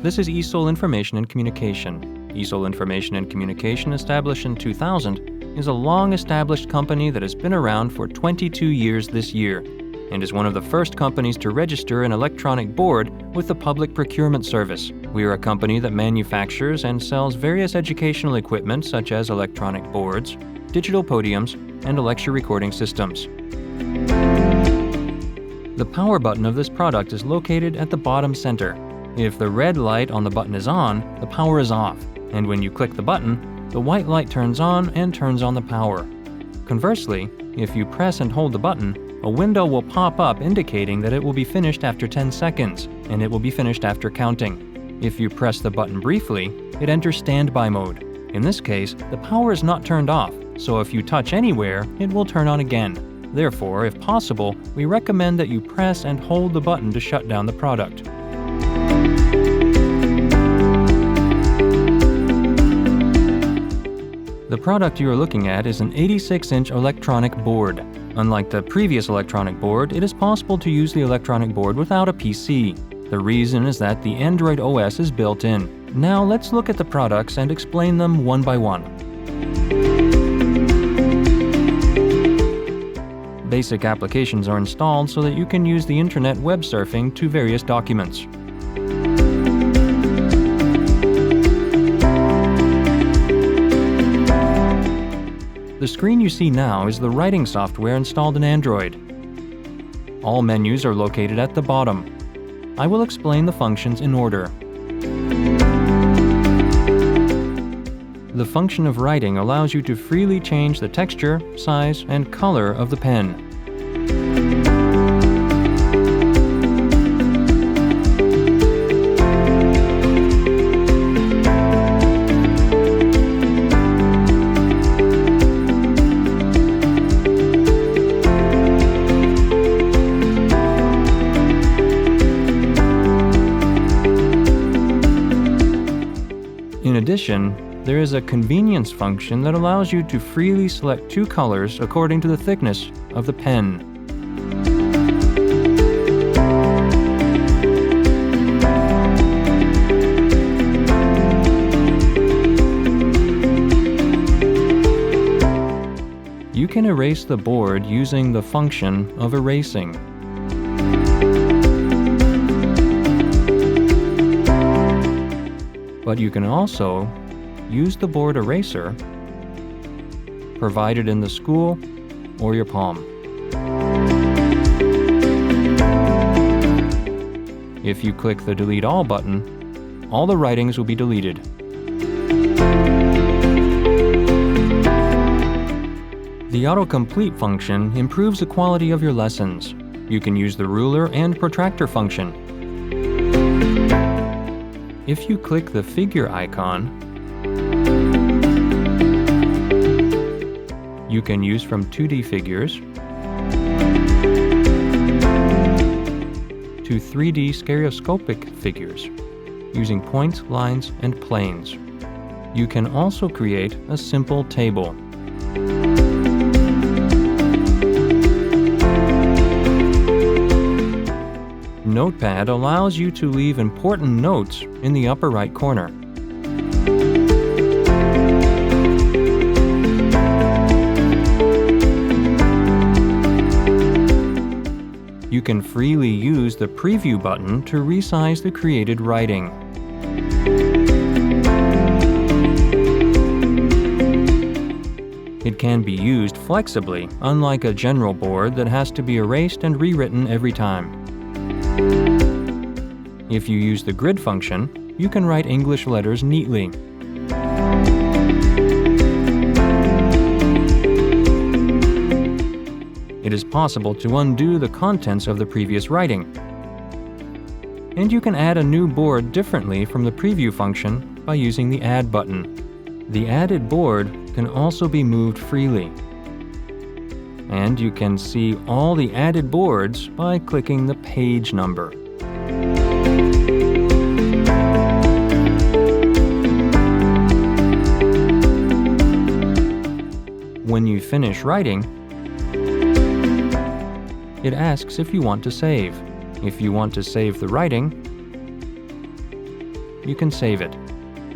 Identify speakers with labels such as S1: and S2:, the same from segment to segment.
S1: This is ESOL Information and Communication. ESOL Information and Communication, established in 2000, is a long-established company that has been around for 22 years this year and is one of the first companies to register an electronic board with the Public Procurement Service. We are a company that manufactures and sells various educational equipment such as electronic boards, digital podiums, and lecture recording systems. The power button of this product is located at the bottom center. If the red light on the button is on, the power is off, and when you click the button, the white light turns on and turns on the power. Conversely, if you press and hold the button, a window will pop up indicating that it will be finished after 10 seconds, and it will be finished after counting. If you press the button briefly, it enters standby mode. In this case, the power is not turned off, so if you touch anywhere, it will turn on again. Therefore, if possible, we recommend that you press and hold the button to shut down the product. The product you are looking at is an 86-inch electronic board. Unlike the previous electronic board, it is possible to use the electronic board without a PC. The reason is that the Android OS is built in. Now let's look at the products and explain them one by one. Basic applications are installed so that you can use the internet web surfing to various documents. The screen you see now is the writing software installed in Android. All menus are located at the bottom. I will explain the functions in order. The function of writing allows you to freely change the texture, size, and color of the pen. In addition, there is a convenience function that allows you to freely select two colors according to the thickness of the pen. You can erase the board using the function of erasing. But you can also use the board eraser provided in the school or your palm. If you click the Delete All button, all the writings will be deleted. The autocomplete function improves the quality of your lessons. You can use the ruler and protractor function. If you click the figure icon, you can use from 2D figures to 3D stereoscopic figures using points, lines, and planes. You can also create a simple table. Notepad allows you to leave important notes in the upper right corner. You can freely use the preview button to resize the created writing. It can be used flexibly, unlike a general board that has to be erased and rewritten every time. If you use the grid function, you can write English letters neatly. It is possible to undo the contents of the previous writing. And you can add a new board differently from the preview function by using the Add button. The added board can also be moved freely. And you can see all the added boards by clicking the page number. When you finish writing, it asks if you want to save. If you want to save the writing, you can save it.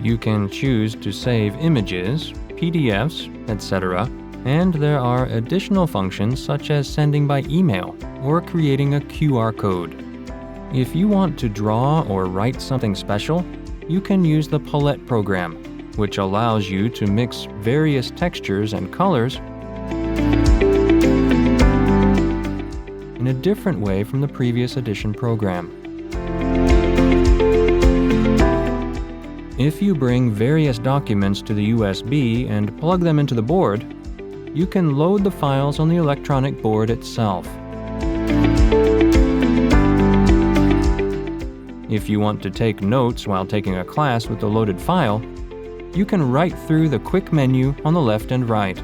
S1: You can choose to save images, PDFs, etc., and there are additional functions such as sending by email or creating a QR code. If you want to draw or write something special, you can use the palette program, which allows you to mix various textures and colors in a different way from the previous edition program. If you bring various documents to the USB and plug them into the board, you can load the files on the electronic board itself. If you want to take notes while taking a class with the loaded file, you can write through the quick menu on the left and right.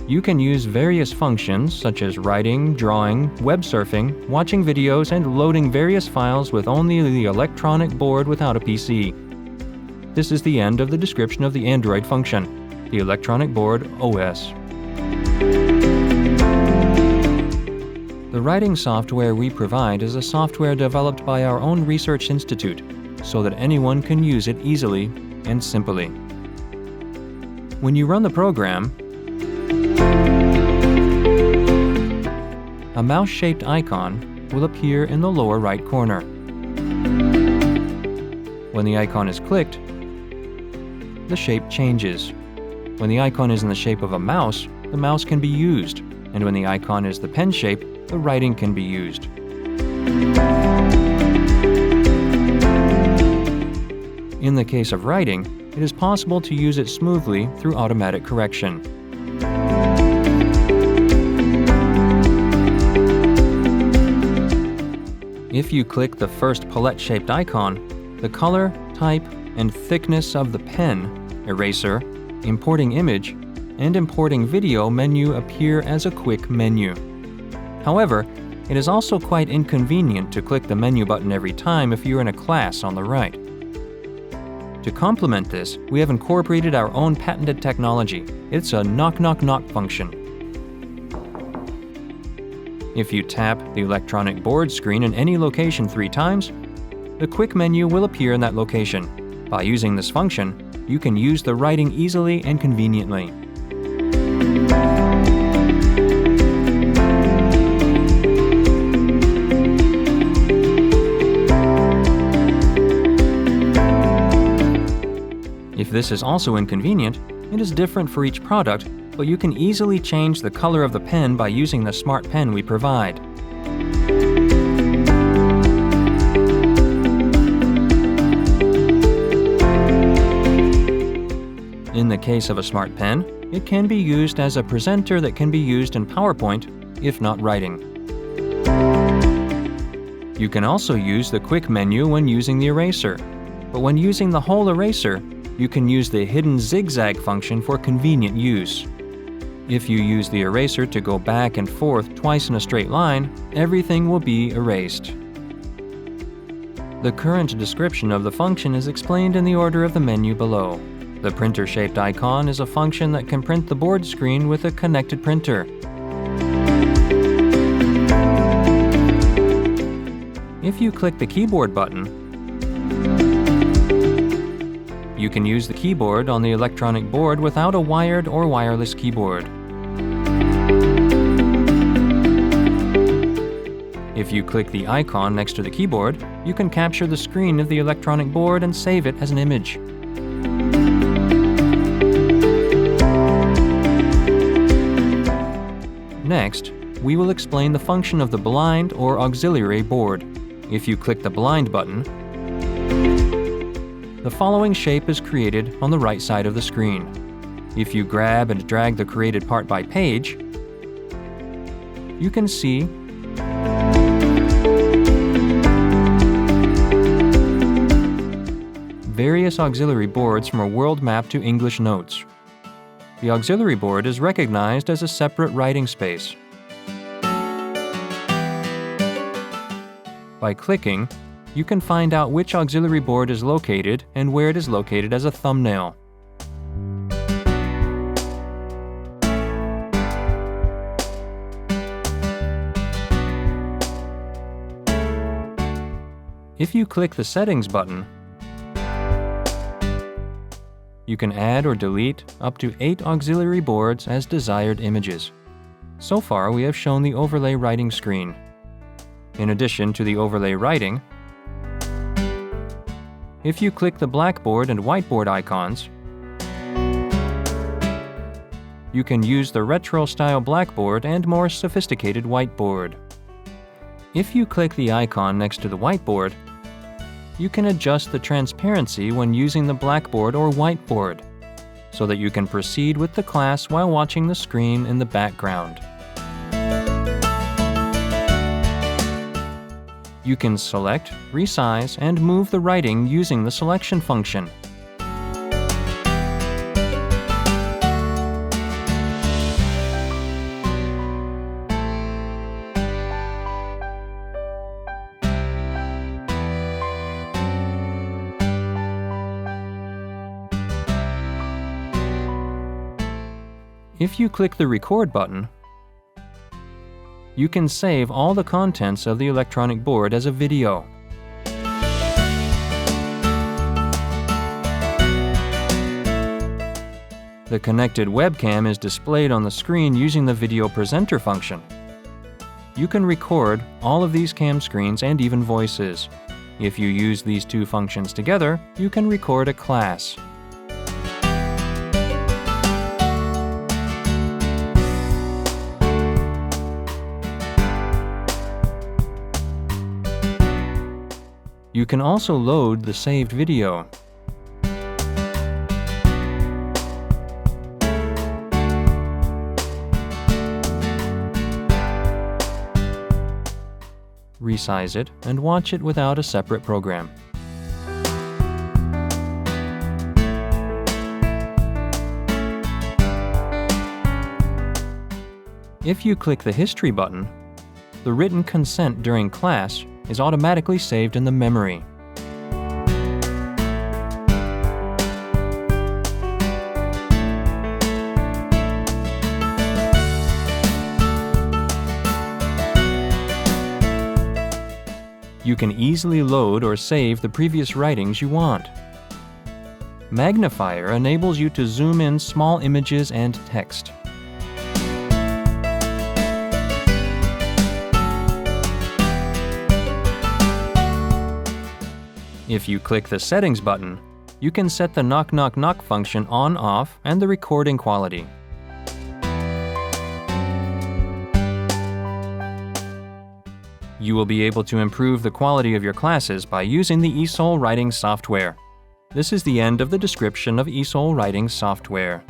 S1: You can use various functions such as writing, drawing, web surfing, watching videos, and loading various files with only the electronic board without a PC. This is the end of the description of the Android function, the electronic board OS. The writing software we provide is a software developed by our own research institute so that anyone can use it easily and simply. When you run the program, a mouse-shaped icon will appear in the lower right corner. When the icon is clicked, the shape changes. When the icon is in the shape of a mouse, the mouse can be used, and when the icon is the pen shape, the writing can be used. In the case of writing, it is possible to use it smoothly through automatic correction. If you click the first palette-shaped icon, the color, type, and thickness of the pen, eraser, importing image, and importing video menu appear as a quick menu. However, it is also quite inconvenient to click the menu button every time if you're in a class on the right. To complement this, we have incorporated our own patented technology. It's a knock knock knock function. If you tap the electronic board screen in any location 3 times, the quick menu will appear in that location. By using this function, you can use the writing easily and conveniently. If this is also inconvenient, it is different for each product, but you can easily change the color of the pen by using the smart pen we provide. In the case of a smart pen, it can be used as a presenter that can be used in PowerPoint, if not writing. You can also use the quick menu when using the eraser, but when using the whole eraser, you can use the hidden zigzag function for convenient use. If you use the eraser to go back and forth twice in a straight line, everything will be erased. The current description of the function is explained in the order of the menu below. The printer-shaped icon is a function that can print the board screen with a connected printer. If you click the keyboard button, you can use the keyboard on the electronic board without a wired or wireless keyboard. If you click the icon next to the keyboard, you can capture the screen of the electronic board and save it as an image. Next, we will explain the function of the blind or auxiliary board. If you click the blind button, the following shape is created on the right side of the screen. If you grab and drag the created part by page, you can see various auxiliary boards from a world map to English notes. The auxiliary board is recognized as a separate writing space. By clicking, you can find out which auxiliary board is located and where it is located as a thumbnail. If you click the Settings button, you can add or delete up to 8 auxiliary boards as desired images. So far, we have shown the overlay writing screen. In addition to the overlay writing, if you click the blackboard and whiteboard icons, you can use the retro-style blackboard and more sophisticated whiteboard. If you click the icon next to the whiteboard, you can adjust the transparency when using the blackboard or whiteboard, so that you can proceed with the class while watching the screen in the background. You can select, resize, and move the writing using the selection function. If you click the Record button, you can save all the contents of the electronic board as a video. The connected webcam is displayed on the screen using the Video Presenter function. You can record all of these cam screens and even voices. If you use these two functions together, you can record a class. You can also load the saved video. Resize it and watch it without a separate program. If you click the History button, the written consent during class is automatically saved in the memory. You can easily load or save the previous writings you want. Magnifier enables you to zoom in small images and text. If you click the Settings button, you can set the knock knock knock function on/off and the recording quality. You will be able to improve the quality of your classes by using the eSol writing software. This is the end of the description of eSol writing software.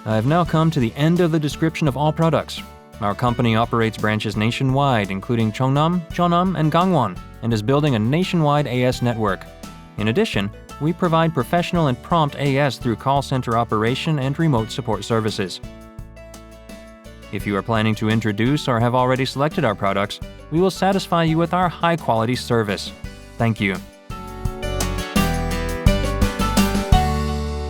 S1: I've now come to the end of the description of all products. Our company operates branches nationwide, including Cheongnam, Jeonnam, and Gangwon, and is building a nationwide AS network. In addition, we provide professional and prompt AS through call center operation and remote support services. If you are planning to introduce or have already selected our products, we will satisfy you with our high-quality service. Thank you.